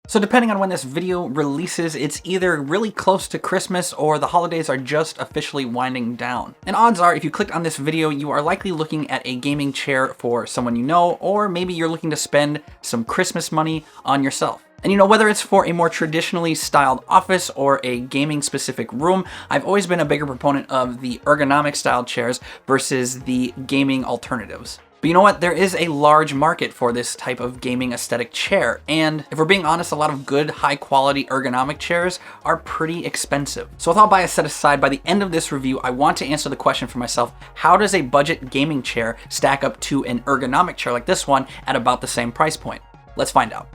So depending on when this video releases, it's either really close to Christmas or the holidays are just officially winding down. And odds are, if you clicked on this video, you are likely looking at a gaming chair for someone you know, or maybe you're looking to spend some Christmas money on yourself. And you know, whether it's for a more traditionally styled office or a gaming specific room, I've always been a bigger proponent of the ergonomic styled chairs versus the gaming alternatives. But you know what? There is a large market for this type of gaming aesthetic chair, and if we're being honest, a lot of good, high-quality ergonomic chairs are pretty expensive. So with all bias set aside, by the end of this review, I want to answer the question for myself, how does a budget gaming chair stack up to an ergonomic chair like this one at about the same price point? Let's find out.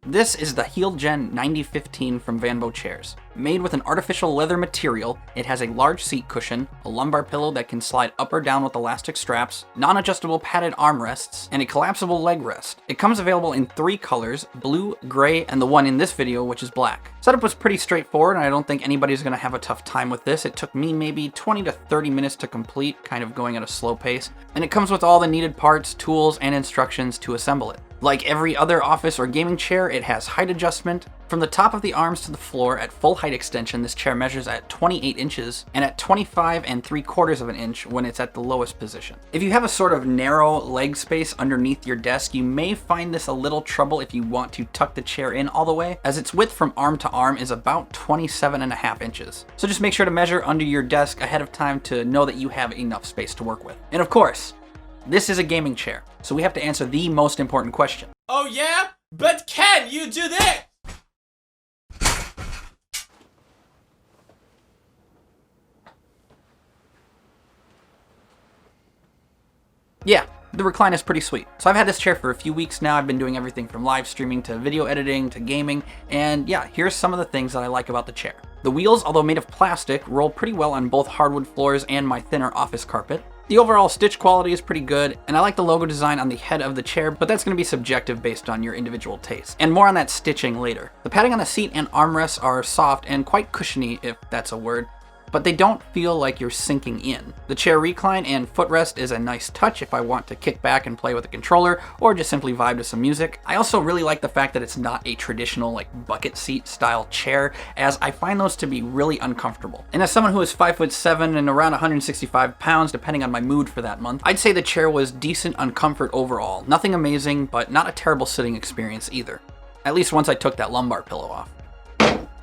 This is the Healgen 9015 from Vanbow Chairs. Made with an artificial leather material, it has a large seat cushion, a lumbar pillow that can slide up or down with elastic straps, non-adjustable padded armrests, and a collapsible leg rest. It comes available in 3 colors, blue, gray, and the one in this video, which is black. Setup was pretty straightforward, and I don't think anybody's going to have a tough time with this. It took me maybe 20 to 30 minutes to complete, kind of going at a slow pace, and it comes with all the needed parts, tools, and instructions to assemble it. Like every other office or gaming chair, it has height adjustment. From the top of the arms to the floor at full height extension, this chair measures at 28 inches and at 25 3/4 of an inch when it's at the lowest position. If you have a sort of narrow leg space underneath your desk, you may find this a little trouble if you want to tuck the chair in all the way, as its width from arm to arm is about 27.5 inches. So just make sure to measure under your desk ahead of time to know that you have enough space to work with. And of course, this is a gaming chair, so we have to answer the most important question. Oh yeah? But can you do this? Yeah, the recline is pretty sweet. So I've had this chair for a few weeks now. I've been doing everything from live streaming to video editing to gaming, and yeah, here's some of the things that I like about the chair. The wheels, although made of plastic, roll pretty well on both hardwood floors and my thinner office carpet. The overall stitch quality is pretty good, and I like the logo design on the head of the chair, but that's going to be subjective based on your individual taste. And more on that stitching later. The padding on the seat and armrests are soft and quite cushiony, if that's a word, but they don't feel like you're sinking in. The chair recline and footrest is a nice touch if I want to kick back and play with a controller or just simply vibe to some music. I also really like the fact that it's not a traditional like bucket seat style chair, as I find those to be really uncomfortable. And as someone who is 5'7" and around 165 pounds, depending on my mood for that month, I'd say the chair was decent on comfort overall. Nothing amazing, but not a terrible sitting experience either. At least once I took that lumbar pillow off.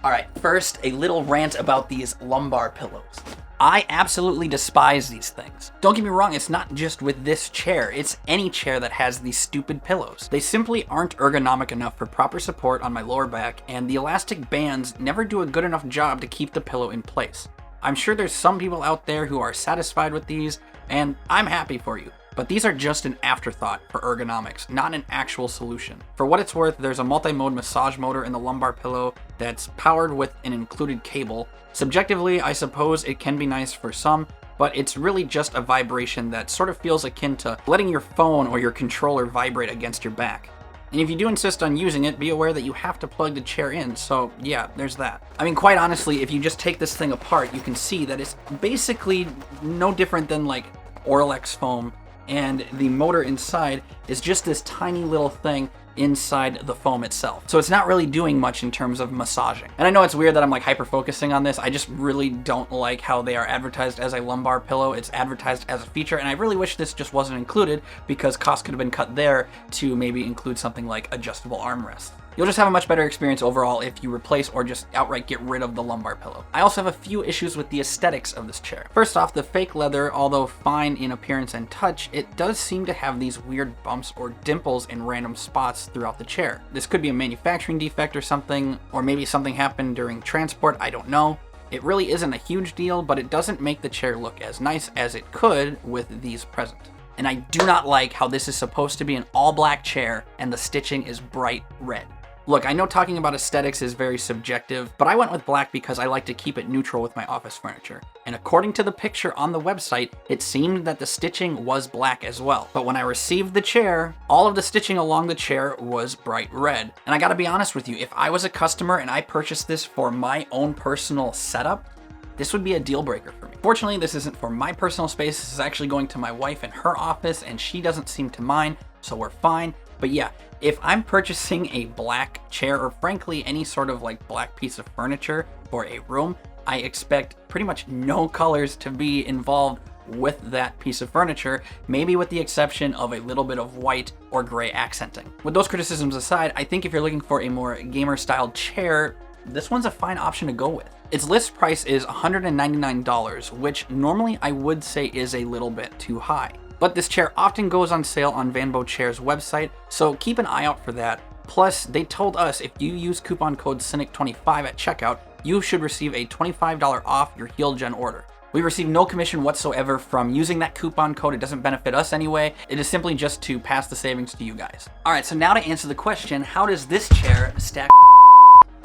Alright, first, a little rant about these lumbar pillows. I absolutely despise these things. Don't get me wrong, it's not just with this chair, it's any chair that has these stupid pillows. They simply aren't ergonomic enough for proper support on my lower back, and the elastic bands never do a good enough job to keep the pillow in place. I'm sure there's some people out there who are satisfied with these, and I'm happy for you. But these are just an afterthought for ergonomics, not an actual solution. For what it's worth, there's a multi-mode massage motor in the lumbar pillow that's powered with an included cable. Subjectively, I suppose it can be nice for some, but it's really just a vibration that sort of feels akin to letting your phone or your controller vibrate against your back. And if you do insist on using it, be aware that you have to plug the chair in, so yeah, there's that. I mean, quite honestly, if you just take this thing apart, you can see that it's basically no different than like Orlex foam, and the motor inside is just this tiny little thing inside the foam itself. So it's not really doing much in terms of massaging. And I know it's weird that I'm like hyper focusing on this. I just really don't like how they are advertised as a lumbar pillow. It's advertised as a feature, and I really wish this just wasn't included, because costs could have been cut there to maybe include something like adjustable armrests. You'll just have a much better experience overall if you replace or just outright get rid of the lumbar pillow. I also have a few issues with the aesthetics of this chair. First off, the fake leather, although fine in appearance and touch, it does seem to have these weird bumps or dimples in random spots throughout the chair. This could be a manufacturing defect or something, or maybe something happened during transport, I don't know. It really isn't a huge deal, but it doesn't make the chair look as nice as it could with these present. And I do not like how this is supposed to be an all-black chair and the stitching is bright red. Look, I know talking about aesthetics is very subjective, but I went with black because I like to keep it neutral with my office furniture. And according to the picture on the website, it seemed that the stitching was black as well. But when I received the chair, all of the stitching along the chair was bright red. And I gotta be honest with you, if I was a customer and I purchased this for my own personal setup, this would be a deal breaker for me. Fortunately, this isn't for my personal space. This is actually going to my wife in her office, and she doesn't seem to mind, so we're fine. But yeah, if I'm purchasing a black chair, or frankly any sort of like black piece of furniture for a room, I expect pretty much no colors to be involved with that piece of furniture, maybe with the exception of a little bit of white or gray accenting. With those criticisms aside, I think if you're looking for a more gamer-styled chair, this one's a fine option to go with. Its list price is $199, which normally I would say is a little bit too high. But this chair often goes on sale on Vanbow Chairs website, so keep an eye out for that. Plus, they told us if you use coupon code CYNIC25 at checkout, you should receive a $25 off your Healgen order. We receive no commission whatsoever from using that coupon code. It doesn't benefit us anyway. It is simply just to pass the savings to you guys. All right, so now to answer the question, how does this chair stack?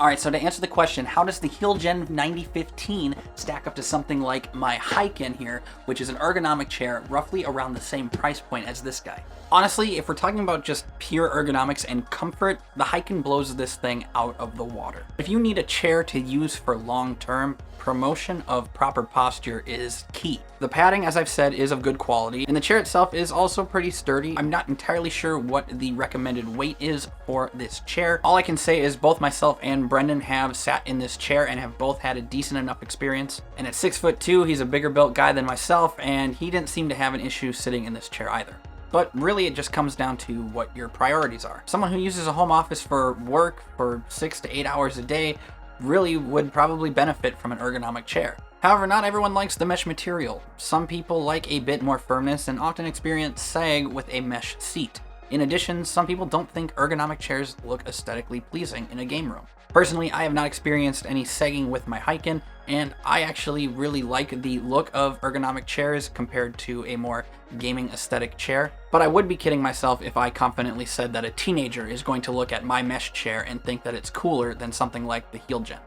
All right, so to answer the question, how does the Healgen 9015 stack up to something like my Healgen here, which is an ergonomic chair roughly around the same price point as this guy? Honestly, if we're talking about just pure ergonomics and comfort, the Healgen blows this thing out of the water. If you need a chair to use for long term, promotion of proper posture is key. The padding, as I've said, is of good quality, and the chair itself is also pretty sturdy. I'm not entirely sure what the recommended weight is for this chair. All I can say is both myself and Brendan have sat in this chair and have both had a decent enough experience. And at 6'2", he's a bigger built guy than myself, and he didn't seem to have an issue sitting in this chair either. But really, it just comes down to what your priorities are. Someone who uses a home office for work for 6 to 8 hours a day really would probably benefit from an ergonomic chair. However, not everyone likes the mesh material. Some people like a bit more firmness and often experience sag with a mesh seat. In addition, some people don't think ergonomic chairs look aesthetically pleasing in a game room. Personally, I have not experienced any sagging with my Healgen, and I actually really like the look of ergonomic chairs compared to a more gaming aesthetic chair. But I would be kidding myself if I confidently said that a teenager is going to look at my mesh chair and think that it's cooler than something like the Healgen.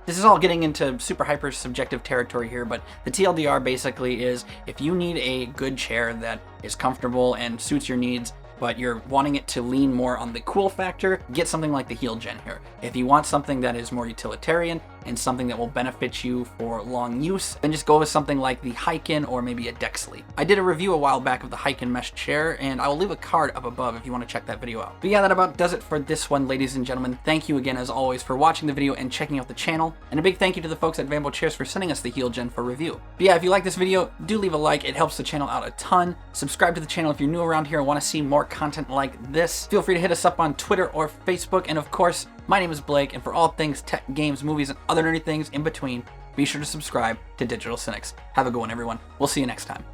This is all getting into super hyper subjective territory here, but the TLDR basically is if you need a good chair that is comfortable and suits your needs, but you're wanting it to lean more on the cool factor, get something like the Healgen here. If you want something that is more utilitarian and something that will benefit you for long use, then just go with something like the Healgen or maybe a Dexley. I did a review a while back of the Healgen mesh chair, and I will leave a card up above if you want to check that video out. But yeah, that about does it for this one, ladies and gentlemen. Thank you again, as always, for watching the video and checking out the channel. And a big thank you to the folks at Vanbow Chairs for sending us the Healgen for review. But yeah, if you like this video, do leave a like. It helps the channel out a ton. Subscribe to the channel if you're new around here and want to see more content like this. Feel free to hit us up on Twitter or Facebook. And of course, my name is Blake, and for all things tech, games, movies, and other nerdy things in between, be sure to subscribe to Digital Cynics. Have a good one, everyone. We'll see you next time.